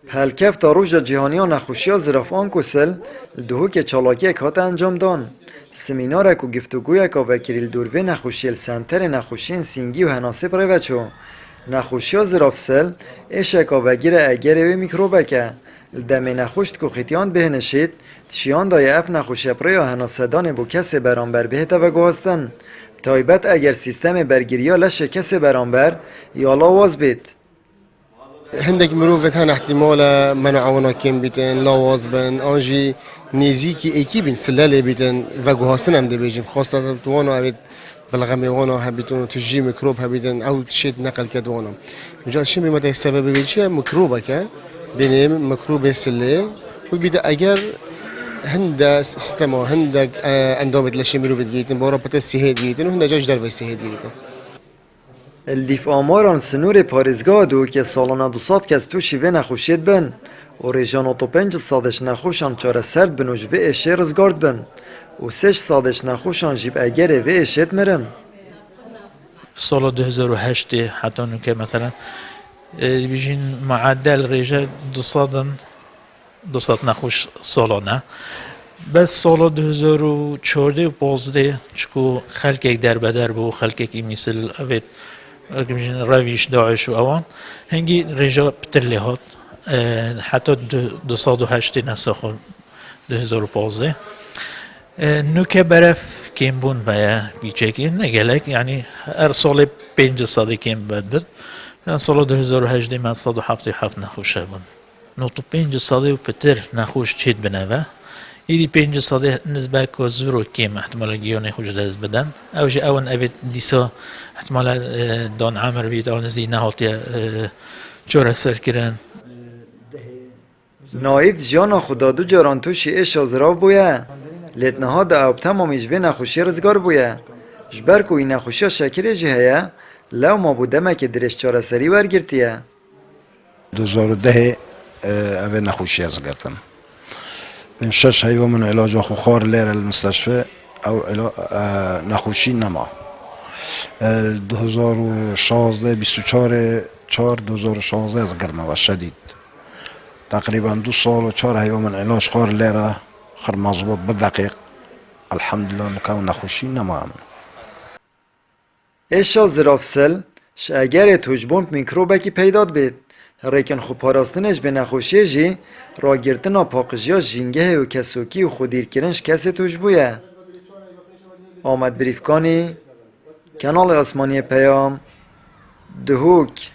هلکف تا روز جهانی نخوشی زرافان کسل دهو که چالاکی کات انجام دان سمینار کو گفتگوی که وکیل دورو نخوشی سنتر نخوشی سینگی و هناسه پروچو نخوشی زرافسل ایش که وگیر اگر و میکروبه که دم نخوشت کو خیتیان بهنشید تشیان دای اف نخوشی پرای هناسدان بو کسی برانبر بهت و گوستن تایبت اگر سیستم برگیریا لش کسی برانبر یا لاواز بید هندك مروفت هن احتمال منعونا كم بيتن لاواز بن آنجي نزيكي ايكي بين سلالة بيتن وجوهاستن هم دبيجم خاصة توانا هبيت بالغمي وانا هبيتون تجي ميكروب هبيتن او تشيت نقل كدوانا مجال شيء بمتى السبب بيجي ميكروبة كا بينهم ميكروب السلة وبيدا اجر هند سيستما هندك اندومت لشي مروفت جيتن بورا بتسيهد جيتن وهند جاش در وسيهد جيتن الدیف آماران سنور پارێزگا دو که سالانه 200 کس توشی و نخوشید بن و ریجان 85 سادش نخوشان چاره سرد بن و جوه ایشه رزگارد بن و 6 سادش نخوشان جیب اگر و ایشید مرن. سال 2008 حتی که مثلا بیشین معدل ریجا 200 نخوش سالانه بس سال 2014 و 15 چکو خلک یک در بدر بو خلک کی مثل اوید رویش داعش و اوان هنگی رجا بتله هات حتی 208 نسخه 2015 نوکه برف کم بون بیا بیچه که نگلک یعنی هر سال 500 کم بود سال 2008 من 177 نخوشه بون نوتو 500 و پتر نخوش چید بنوه ایدی 500 نسبه که زورو کم احتمال گیانی خوش دست بدن اوجه اون اوید دیسا احتمال دان عمر بید آن زی نهاتی چاره سر کرن نایب جانا خدا دو جاران توشی ایش آزراف بویه لیت نها دا اوب تمامیش به نخوشی رزگار بویه جبر که این نخوشی شکری جهه لو ما بودمه که درش چاره سری ورگرتیه 2010 اوه نخوشی از گرتم من 6 حیوان من علاج خو خار لیر المستشفى او نخوشی نما 2016 24 4 2016 از گرمه و شدید تقریبا 2 سال و 4 حیوان من علاج خار لیره خر مضبوط بالدقیق الحمدلله نکاو نخوشی نما امن ایشا زرافسل اگر توجبون میکروبه کی پیداد بید ریکن خوب پاراستنش به نخوشی جی را گرتنا پاقجیا جینگه و کسوکی و خودیر کرنش کسی توش بویه آمد بریفکانی کانال آسمانی پیام دهوک